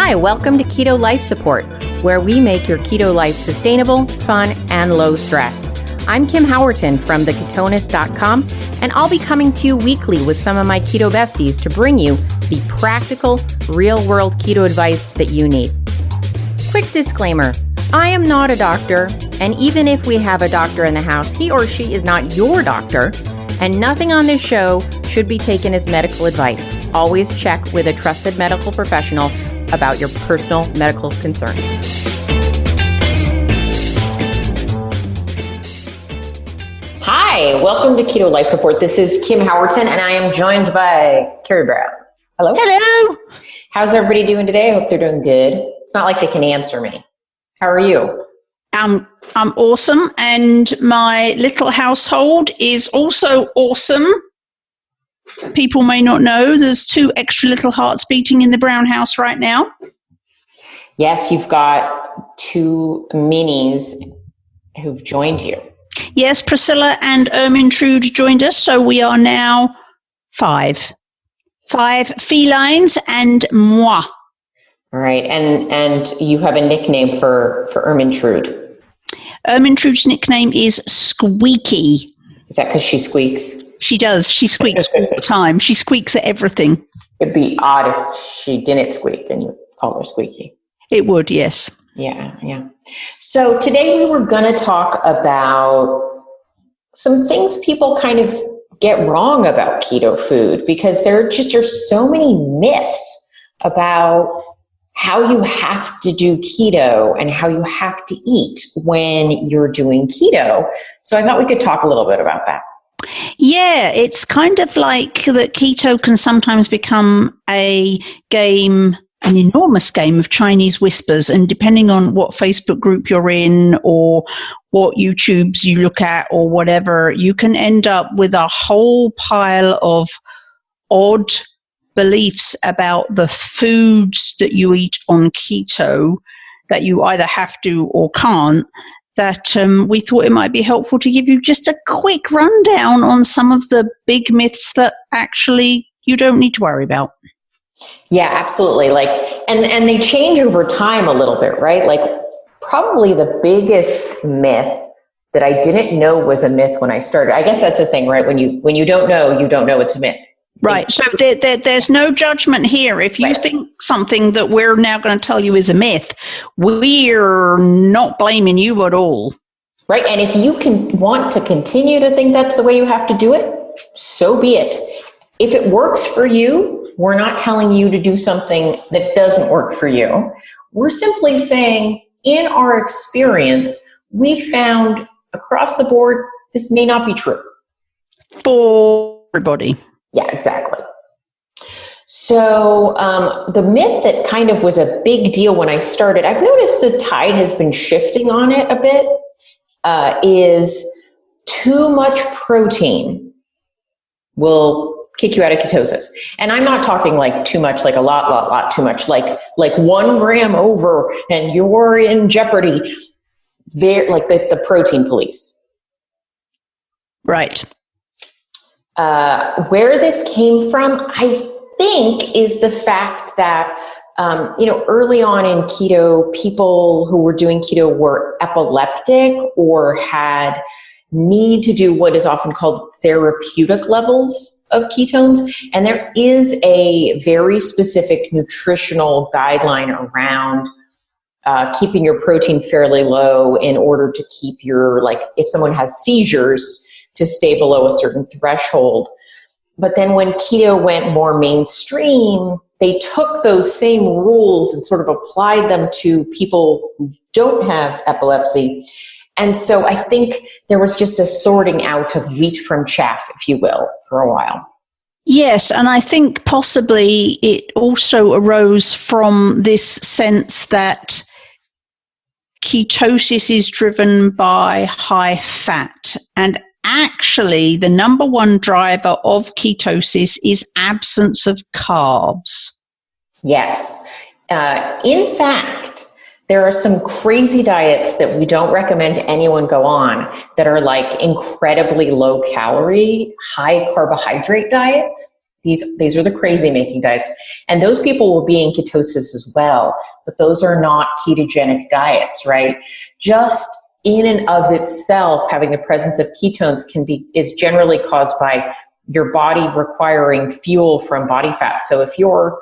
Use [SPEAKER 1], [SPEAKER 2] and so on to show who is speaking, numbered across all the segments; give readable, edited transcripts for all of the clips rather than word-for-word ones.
[SPEAKER 1] Hi, welcome to Keto Life Support, where we make your keto life sustainable, fun, and low stress. I'm Kim Howerton from theketonis.com, and I'll be coming to you weekly with some of my keto besties to bring you the practical, real-world keto advice that you need. Quick disclaimer, I am not a doctor, and even if we have a doctor in the house, he or she is not your doctor, and nothing on this show should be taken as medical advice. Always check with a trusted medical professional about your personal medical concerns. Hi, welcome to Keto Life Support. This is Kim Howerton, and I am joined by Carrie Brown. Hello.
[SPEAKER 2] Hello.
[SPEAKER 1] How's everybody doing today? I hope they're doing good. It's not like they can answer me. How are you?
[SPEAKER 2] I'm awesome, and my little household is also awesome. People may not know there's 2 extra little hearts beating in the Brown house right now.
[SPEAKER 1] Yes, you've got 2 minis who've joined you.
[SPEAKER 2] Yes, Priscilla and Ermintrude joined us, so we are now 5. 5 felines and moi.
[SPEAKER 1] All right, and you have a nickname for Ermintrude.
[SPEAKER 2] Ermintrude's nickname is Squeaky.
[SPEAKER 1] Is that because she squeaks?
[SPEAKER 2] She does. She squeaks all the time. She squeaks at everything.
[SPEAKER 1] It'd be odd if she didn't squeak and you call her Squeaky.
[SPEAKER 2] It would, yes.
[SPEAKER 1] Yeah. So today we were going to talk about some things people kind of get wrong about keto food, because there just are so many myths about how you have to do keto and how you have to eat when you're doing keto. So I thought we could talk a little bit about that.
[SPEAKER 2] Yeah, it's kind of like that keto can sometimes become a game, an enormous game of Chinese whispers, and depending on what Facebook group you're in or what YouTubes you look at or whatever, you can end up with a whole pile of odd beliefs about the foods that you eat on keto that you either have to or can't, that we thought it might be helpful to give you just a quick rundown on some of the big myths that actually you don't need to worry about.
[SPEAKER 1] Yeah, absolutely. And they change over time a little bit, right? Like, probably the biggest myth that I didn't know was a myth when I started. I guess that's the thing, right? When you don't know it's a myth.
[SPEAKER 2] Right. So there's no judgment here. If you think something that we're now going to tell you is a myth, we're not blaming you at all.
[SPEAKER 1] Right. And if you want to continue to think that's the way you have to do it, so be it. If it works for you, we're not telling you to do something that doesn't work for you. We're simply saying, in our experience, we found across the board, this may not be true.
[SPEAKER 2] For everybody.
[SPEAKER 1] Yeah, exactly. So the myth that kind of was a big deal when I started, I've noticed the tide has been shifting on it a bit, is too much protein will kick you out of ketosis. And I'm not talking like too much, like a lot too much, like 1 gram over and you're in jeopardy. Like the protein police.
[SPEAKER 2] Right.
[SPEAKER 1] Where this came from, I think, is the fact that, early on in keto, people who were doing keto were epileptic or had need to do what is often called therapeutic levels of ketones. And there is a very specific nutritional guideline around keeping your protein fairly low in order to keep if someone has seizures, to stay below a certain threshold. But then when keto went more mainstream, they took those same rules and sort of applied them to people who don't have epilepsy. And so I think there was just a sorting out of wheat from chaff, if you will, for a while.
[SPEAKER 2] Yes, and I think possibly it also arose from this sense that ketosis is driven by high fat, and actually, the number one driver of ketosis is absence of carbs.
[SPEAKER 1] Yes. In fact, there are some crazy diets that we don't recommend anyone go on that are like incredibly low calorie, high carbohydrate diets. These are the crazy making diets. And those people will be in ketosis as well, but those are not ketogenic diets, right? Just in and of itself, having the presence of ketones is generally caused by your body requiring fuel from body fat. So if you're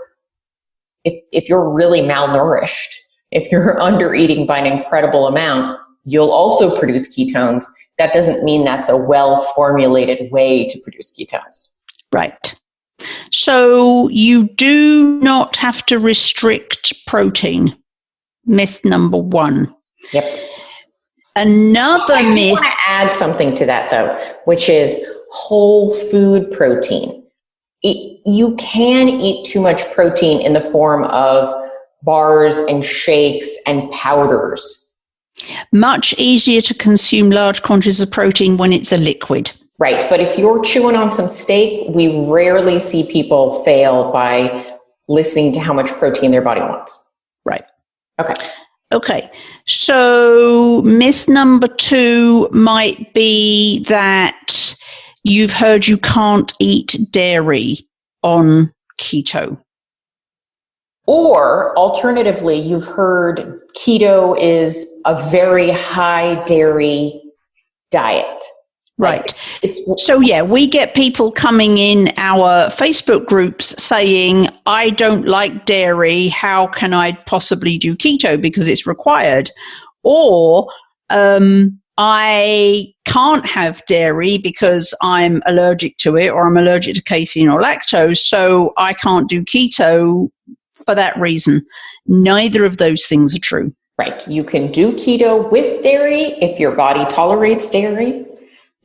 [SPEAKER 1] really malnourished, if you're under eating by an incredible amount, you'll also produce ketones. That doesn't mean that's a well-formulated way to produce ketones.
[SPEAKER 2] Right. So you do not have to restrict protein. Myth number 1.
[SPEAKER 1] Yep.
[SPEAKER 2] Another
[SPEAKER 1] myth. I
[SPEAKER 2] myth.
[SPEAKER 1] want to add something to that, though, which is whole food protein. You can eat too much protein in the form of bars and shakes and powders.
[SPEAKER 2] Much easier to consume large quantities of protein when it's a liquid.
[SPEAKER 1] Right, but if you're chewing on some steak, we rarely see people fail by listening to how much protein their body wants.
[SPEAKER 2] Right.
[SPEAKER 1] Okay.
[SPEAKER 2] So myth number 2 might be that you've heard you can't eat dairy on keto.
[SPEAKER 1] Or alternatively, you've heard keto is a very high dairy diet.
[SPEAKER 2] Right. So, we get people coming in our Facebook groups saying, I don't like dairy. How can I possibly do keto because it's required? Or I can't have dairy because I'm allergic to it, or I'm allergic to casein or lactose, so I can't do keto for that reason. Neither of those things are true.
[SPEAKER 1] Right. You can do keto with dairy if your body tolerates dairy.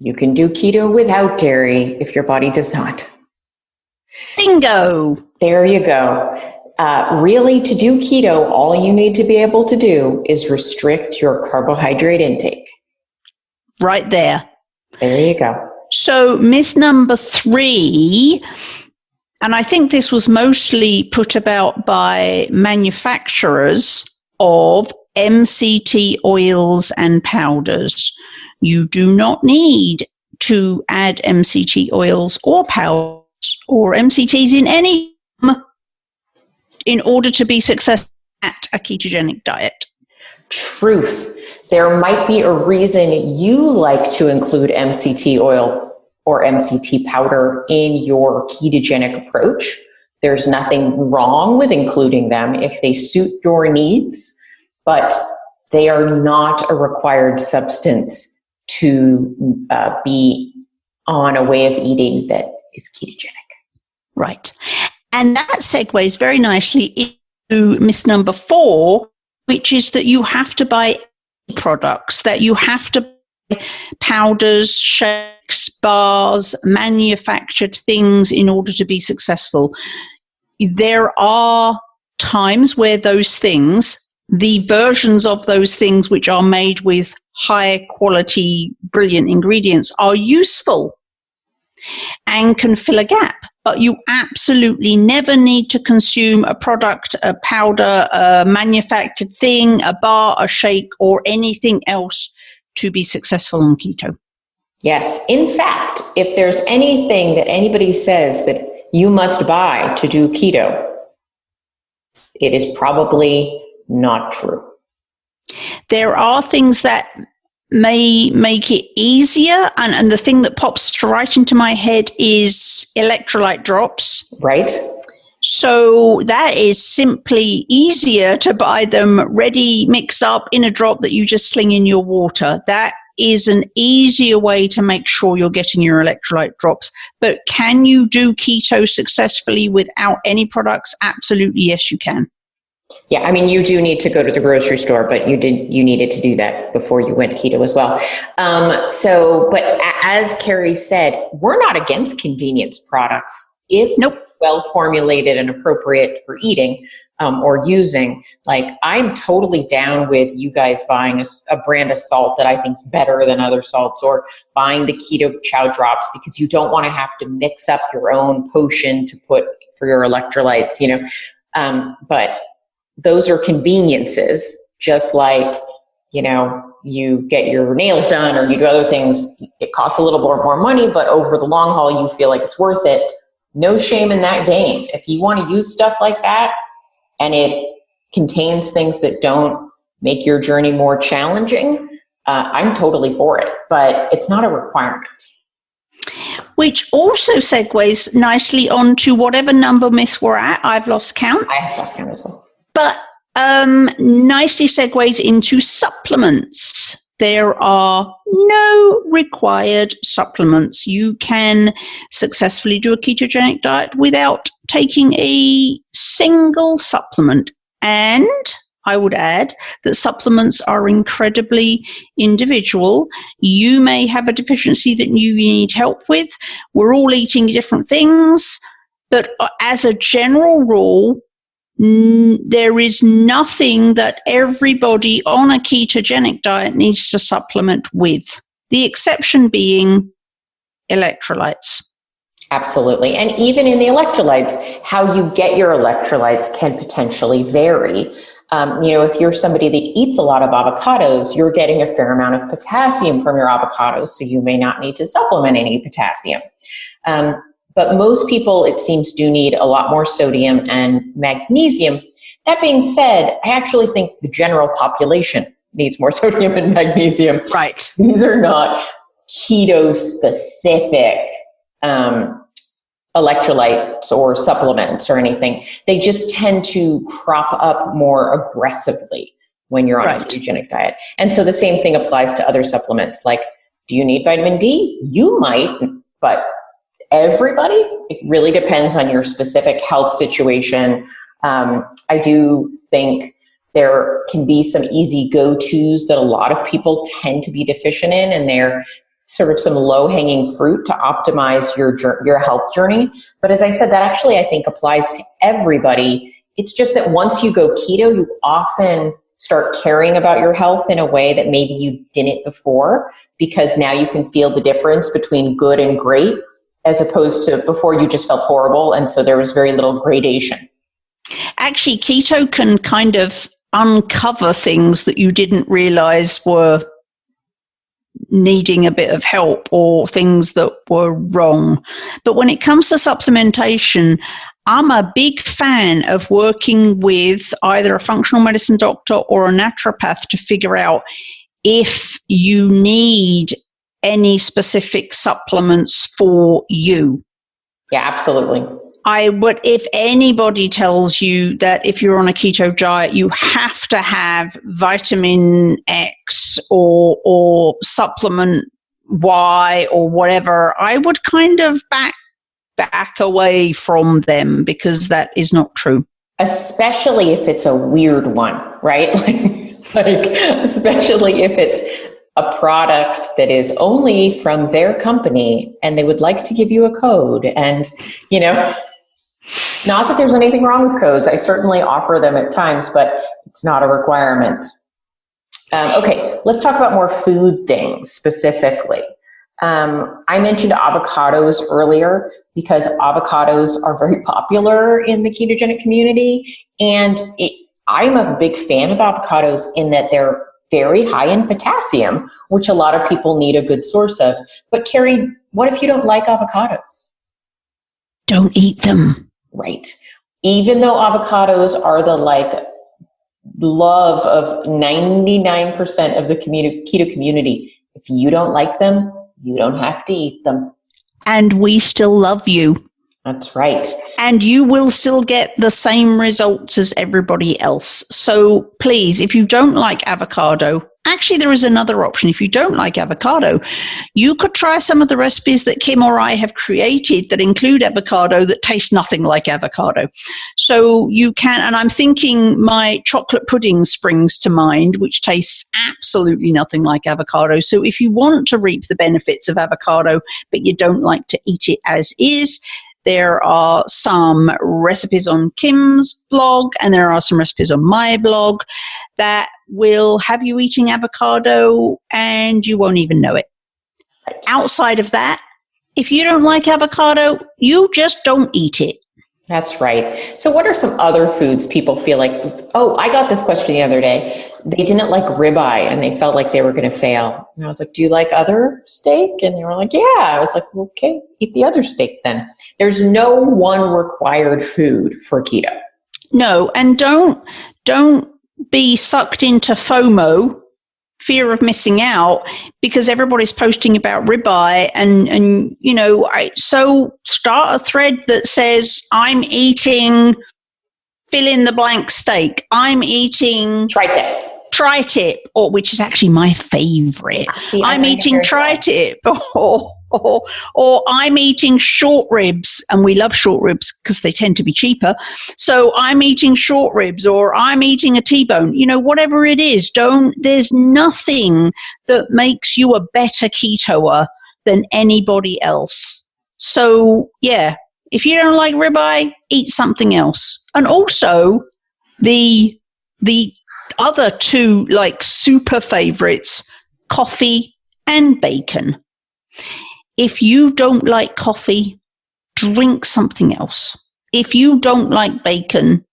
[SPEAKER 1] You can do keto without dairy if your body does not.
[SPEAKER 2] Bingo.
[SPEAKER 1] There you go. Really, to do keto, all you need to be able to do is restrict your carbohydrate intake.
[SPEAKER 2] Right there.
[SPEAKER 1] There you go.
[SPEAKER 2] So myth number 3, and I think this was mostly put about by manufacturers of MCT oils and powders. You do not need to add MCT oils or powders or MCTs in order to be successful at a ketogenic diet.
[SPEAKER 1] Truth. There might be a reason you like to include MCT oil or MCT powder in your ketogenic approach. There's nothing wrong with including them if they suit your needs, but they are not a required substance to be on a way of eating that is ketogenic.
[SPEAKER 2] Right. And that segues very nicely into myth number 4, which is that you have to buy products, that you have to buy powders, shakes, bars, manufactured things in order to be successful. There are times where those things, the versions of those things which are made with high quality, brilliant ingredients, are useful and can fill a gap. But you absolutely never need to consume a product, a powder, a manufactured thing, a bar, a shake, or anything else to be successful on keto.
[SPEAKER 1] Yes. In fact, if there's anything that anybody says that you must buy to do keto, it is probably not true.
[SPEAKER 2] There are things that may make it easier, and the thing that pops right into my head is electrolyte drops.
[SPEAKER 1] Right.
[SPEAKER 2] So that is simply easier to buy them ready, mixed up in a drop that you just sling in your water. That is an easier way to make sure you're getting your electrolyte drops. But can you do keto successfully without any products? Absolutely, yes, you can.
[SPEAKER 1] Yeah, I mean, you do need to go to the grocery store, but you needed to do that before you went keto as well. But as Carrie said, we're not against convenience products if well formulated and appropriate for eating or using. Like, I'm totally down with you guys buying a brand of salt that I think is better than other salts, or buying the keto chow drops because you don't want to have to mix up your own potion to put for your electrolytes, but those are conveniences, just like, you get your nails done or you do other things. It costs a little more money, but over the long haul, you feel like it's worth it. no shame in that game. If you want to use stuff like that and it contains things that don't make your journey more challenging, I'm totally for it, but it's not a requirement.
[SPEAKER 2] Which also segues nicely onto whatever number myth we're at. I've lost count.
[SPEAKER 1] I have lost count as well.
[SPEAKER 2] But nicely segues into supplements. There are no required supplements. You can successfully do a ketogenic diet without taking a single supplement. And I would add that supplements are incredibly individual. You may have a deficiency that you need help with. We're all eating different things. But as a general rule, there is nothing that everybody on a ketogenic diet needs to supplement with, the exception being electrolytes.
[SPEAKER 1] Absolutely. And even in the electrolytes, how you get your electrolytes can potentially vary. If you're somebody that eats a lot of avocados, you're getting a fair amount of potassium from your avocados, so you may not need to supplement any potassium. But most people, it seems, do need a lot more sodium and magnesium. That being said, I actually think the general population needs more sodium and magnesium.
[SPEAKER 2] Right.
[SPEAKER 1] These are not keto-specific electrolytes or supplements or anything. They just tend to crop up more aggressively when you're on a ketogenic diet. And so the same thing applies to other supplements. Like, do you need vitamin D? You might, but everybody, it really depends on your specific health situation. I do think there can be some easy go-tos that a lot of people tend to be deficient in, and they're sort of some low-hanging fruit to optimize your health journey. But as I said, that actually I think applies to everybody. It's just that once you go keto, you often start caring about your health in a way that maybe you didn't before, because now you can feel the difference between good and great, as opposed to before you just felt horrible, and so there was very little gradation.
[SPEAKER 2] Actually, keto can kind of uncover things that you didn't realize were needing a bit of help or things that were wrong. But when it comes to supplementation, I'm a big fan of working with either a functional medicine doctor or a naturopath to figure out if you need any specific supplements for you.
[SPEAKER 1] Yeah, absolutely.
[SPEAKER 2] If anybody tells you that if you're on a keto diet, you have to have vitamin X or supplement Y or whatever, I would kind of back away from them, because that is not true.
[SPEAKER 1] Especially if it's a weird one, right? like especially if it's a product that is only from their company and they would like to give you a code. And, not that there's anything wrong with codes. I certainly offer them at times, but it's not a requirement. Okay, let's talk about more food things specifically. I mentioned avocados earlier because avocados are very popular in the ketogenic community. And I'm a big fan of avocados in that they're very high in potassium, which a lot of people need a good source of. But Carrie, what if you don't like avocados?
[SPEAKER 2] Don't eat them.
[SPEAKER 1] Right. Even though avocados are the love of 99% of the keto community, if you don't like them, you don't have to eat them.
[SPEAKER 2] And we still love you.
[SPEAKER 1] That's right.
[SPEAKER 2] And you will still get the same results as everybody else. So please, if you don't like avocado, actually there is another option. If you don't like avocado, you could try some of the recipes that Kim or I have created that include avocado that taste nothing like avocado. So you can, and I'm thinking my chocolate pudding springs to mind, which tastes absolutely nothing like avocado. So if you want to reap the benefits of avocado, but you don't like to eat it as is, there are some recipes on Kim's blog, and there are some recipes on my blog that will have you eating avocado and you won't even know it. Outside of that, if you don't like avocado, you just don't eat it.
[SPEAKER 1] That's right. So what are some other foods people feel like, oh, I got this question the other day. They didn't like ribeye and they felt like they were going to fail. And I was like, do you like other steak? And they were like, yeah. I was like, okay, eat the other steak then. There's no one required food for keto.
[SPEAKER 2] No, and don't be sucked into FOMO, fear of missing out, because everybody's posting about ribeye and so start a thread that says I'm eating fill in the blank steak. I'm eating tri-tip, or which is actually my favorite. I'm eating tri-tip or I'm eating short ribs, and we love short ribs because they tend to be cheaper. So I'm eating short ribs, or I'm eating a T-bone, whatever it is. There's nothing that makes you a better ketoer than anybody else. So yeah, if you don't like ribeye, eat something else. And also the other two like super favorites, coffee and bacon. If you don't like coffee, drink something else. If you don't like bacon,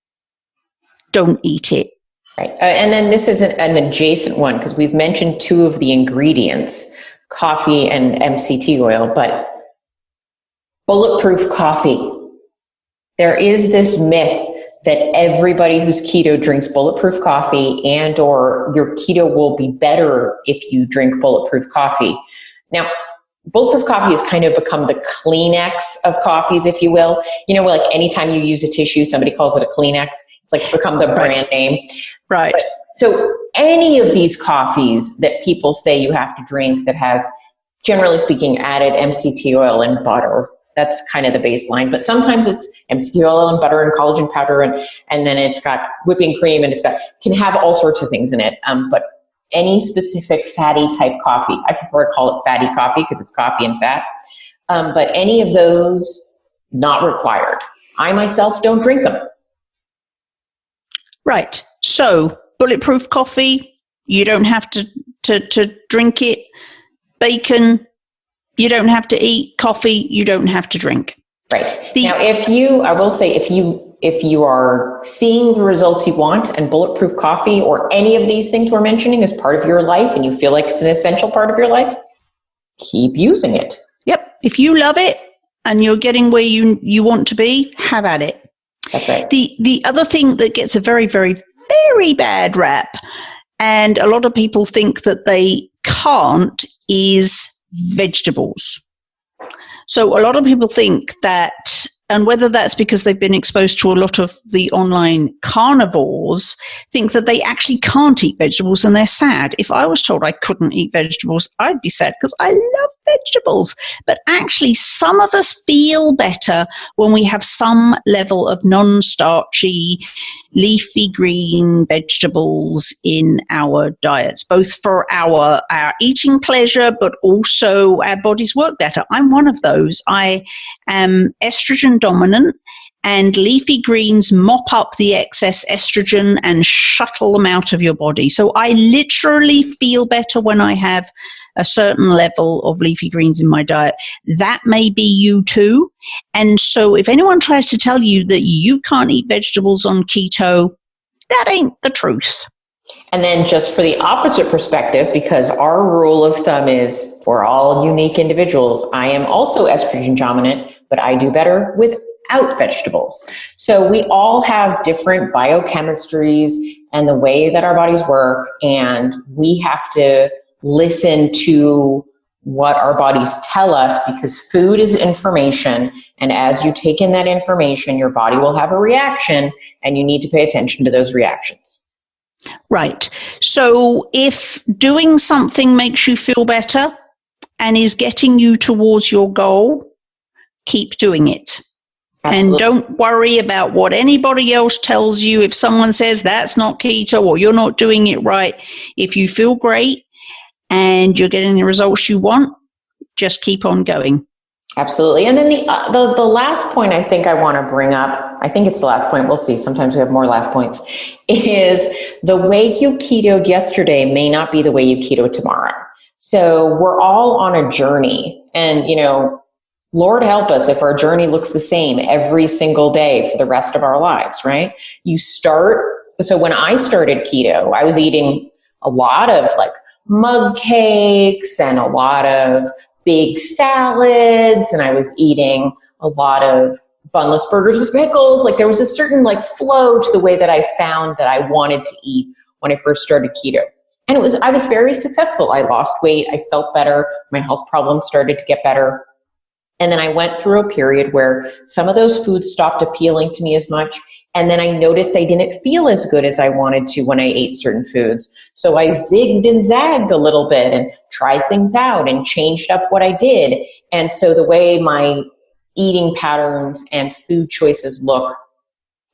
[SPEAKER 2] don't eat it.
[SPEAKER 1] Right. And then this is an adjacent one because we've mentioned two of the ingredients, coffee and MCT oil, but Bulletproof coffee. There is this myth that everybody who's keto drinks Bulletproof coffee and or your keto will be better if you drink Bulletproof coffee. Now, Bulletproof coffee has kind of become the Kleenex of coffees, if you will. Like anytime you use a tissue, somebody calls it a Kleenex. It's like become the brand name.
[SPEAKER 2] Right.
[SPEAKER 1] So any of these coffees that people say you have to drink that has, generally speaking, added MCT oil and butter, that's kind of the baseline. But sometimes it's MCT oil and butter and collagen powder, and then it's got whipping cream, and can have all sorts of things in it. But any specific fatty type coffee, I prefer to call it fatty coffee because it's coffee and fat. But any of those, not required. I myself don't drink them.
[SPEAKER 2] Right. So Bulletproof coffee, you don't have to drink it. Bacon, you don't have to eat. Coffee, you don't have to drink.
[SPEAKER 1] Right. Now, if you are seeing the results you want and Bulletproof coffee or any of these things we're mentioning is part of your life and you feel like it's an essential part of your life, keep using it.
[SPEAKER 2] Yep. If you love it and you're getting where you want to be, have at it.
[SPEAKER 1] That's right.
[SPEAKER 2] The other thing that gets a very, very, very bad rap, and a lot of people think that they can't, is vegetables. So a lot of people think that, and whether that's because they've been exposed to a lot of the online carnivores, think that they actually can't eat vegetables and they're sad. If I was told I couldn't eat vegetables, I'd be sad because I love vegetables. But actually, some of us feel better when we have some level of non-starchy, leafy green vegetables in our diets, both for our eating pleasure, but also our bodies work better. I'm one of those. I am estrogen dominant, and leafy greens mop up the excess estrogen and shuttle them out of your body. So I literally feel better when I have a certain level of leafy greens in my diet. That may be you too. And so if anyone tries to tell you that you can't eat vegetables on keto, that ain't the truth.
[SPEAKER 1] And then just for the opposite perspective, because our rule of thumb is we're all unique individuals. I am also estrogen dominant, but I do better without vegetables. So we all have different biochemistries and the way that our bodies work, and we have to listen to what our bodies tell us, because food is information, and as you take in that information, your body will have a reaction, and you need to pay attention to those reactions.
[SPEAKER 2] Right. So if doing something makes you feel better and is getting you towards your goal, keep doing it. Absolutely. And don't worry about what anybody else tells you. If someone says that's not keto or you're not doing it right, if you feel great and you're getting the results you want, just keep on going.
[SPEAKER 1] Absolutely. And then the last point I think I want to bring up, I think it's the last point, we'll see, sometimes we have more last points, is the way you ketoed yesterday may not be the way you keto tomorrow. So we're all on a journey, and Lord help us if our journey looks the same every single day for the rest of our lives, right? So when I started keto, I was eating a lot of like mug cakes and a lot of big salads, and I was eating a lot of bunless burgers with pickles. Like there was a certain like flow to the way that I found that I wanted to eat when I first started keto. And I was very successful. I lost weight. I felt better. My health problems started to get better. And then I went through a period where some of those foods stopped appealing to me as much. And then I noticed I didn't feel as good as I wanted to when I ate certain foods. So I zigged and zagged a little bit and tried things out and changed up what I did. And so the way my eating patterns and food choices look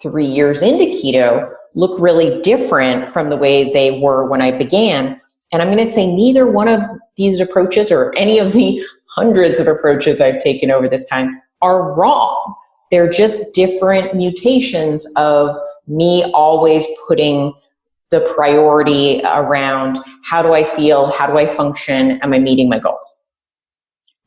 [SPEAKER 1] 3 years into keto look really different from the way they were when I began. And I'm going to say neither one of these approaches or any of the hundreds of approaches I've taken over this time are wrong. They're just different mutations of me always putting the priority around how do I feel, how do I function, am I meeting my goals?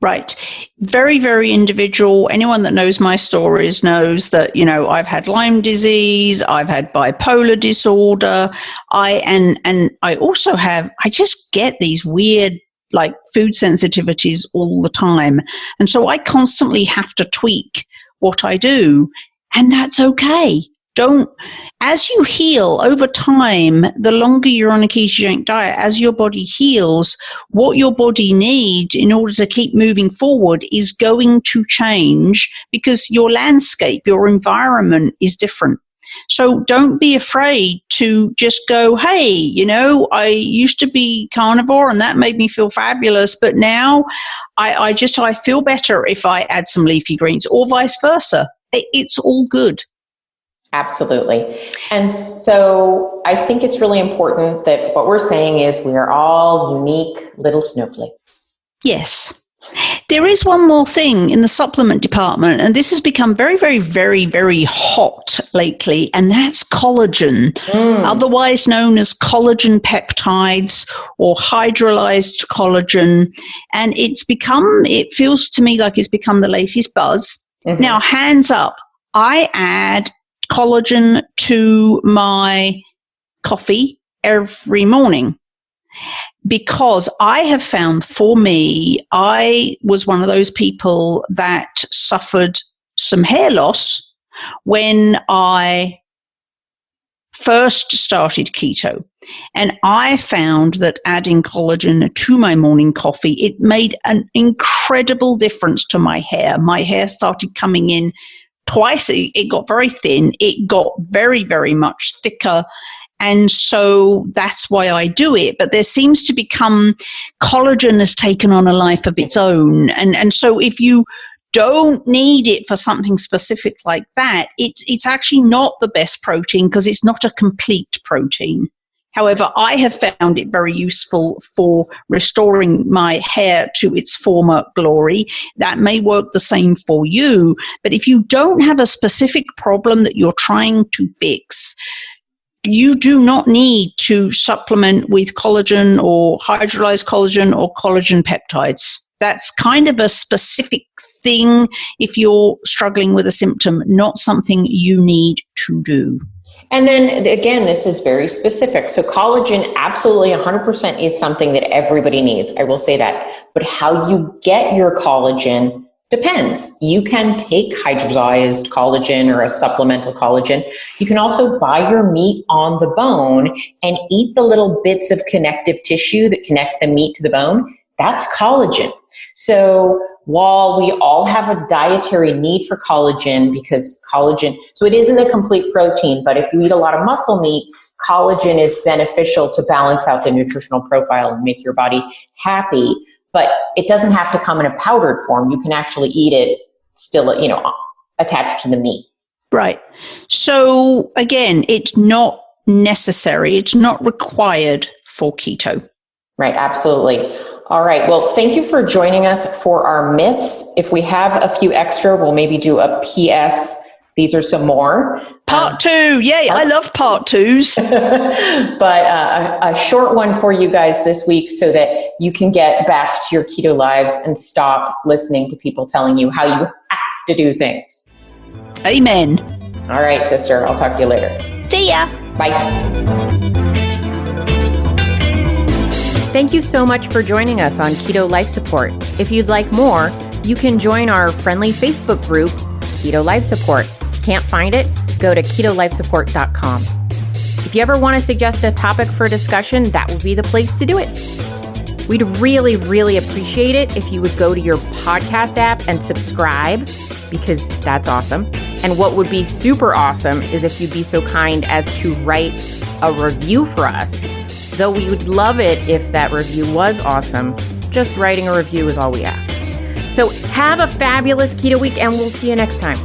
[SPEAKER 2] Right. Very, very individual. Anyone that knows my stories knows that, I've had Lyme disease, I've had bipolar disorder. I also I just get these weird, like food sensitivities all the time. And so I constantly have to tweak what I do, and that's okay. As you heal over time, the longer you're on a ketogenic diet, as your body heals, what your body needs in order to keep moving forward is going to change because your landscape, your environment is different. So don't be afraid to just go, hey, I used to be carnivore and that made me feel fabulous, but now I feel better if I add some leafy greens, or vice versa. It's all good.
[SPEAKER 1] Absolutely. And so I think it's really important that what we're saying is we are all unique little snowflakes.
[SPEAKER 2] Yes. There is one more thing in the supplement department, and this has become very, very, very, very hot lately, and that's collagen, otherwise known as collagen peptides or hydrolyzed collagen. And it feels to me like it's become the latest buzz. Mm-hmm. Now, hands up, I add collagen to my coffee every morning because I have found, for me, I was one of those people that suffered some hair loss when I first started keto. And I found that adding collagen to my morning coffee, it made an incredible difference to my hair. My hair started coming in twice. It got very thin. It got very, very much thicker. And so that's why I do it. But there seems to become, collagen has taken on a life of its own. And so if you don't need it for something specific like that, it's actually not the best protein because it's not a complete protein. However, I have found it very useful for restoring my hair to its former glory. That may work the same for you, but if you don't have a specific problem that you're trying to fix, you do not need to supplement with collagen or hydrolyzed collagen or collagen peptides. That's kind of a specific thing if you're struggling with a symptom, not something you need to do.
[SPEAKER 1] And then again, this is very specific. So collagen absolutely 100% is something that everybody needs. I will say that. But how you get your collagen depends. You can take hydrolyzed collagen or a supplemental collagen. You can also buy your meat on the bone and eat the little bits of connective tissue that connect the meat to the bone. That's collagen. So while we all have a dietary need for collagen, because collagen, so it isn't a complete protein, but if you eat a lot of muscle meat, collagen is beneficial to balance out the nutritional profile and make your body happy. But it doesn't have to come in a powdered form. You can actually eat it still, attached to the meat.
[SPEAKER 2] Right. So again, it's not necessary. It's not required for keto.
[SPEAKER 1] Right. Absolutely. All right. Well, thank you for joining us for our myths. If we have a few extra, we'll maybe do a PS. These are some more.
[SPEAKER 2] Part 2. Yay. I love part 2s.
[SPEAKER 1] But a short one for you guys this week so that you can get back to your keto lives and stop listening to people telling you how you have to do things.
[SPEAKER 2] Amen.
[SPEAKER 1] All right, sister. I'll talk to you later.
[SPEAKER 2] See ya.
[SPEAKER 1] Bye. Thank you so much for joining us on Keto Life Support. If you'd like more, you can join our friendly Facebook group, Keto Life Support. Can't find it? Go to ketolifesupport.com. If you ever want to suggest a topic for discussion, that would be the place to do it. We'd really, really appreciate it if you would go to your podcast app and subscribe, because that's awesome. And what would be super awesome is if you'd be so kind as to write a review for us. Though we would love it if that review was awesome, just writing a review is all we ask. So have a fabulous keto week, and we'll see you next time.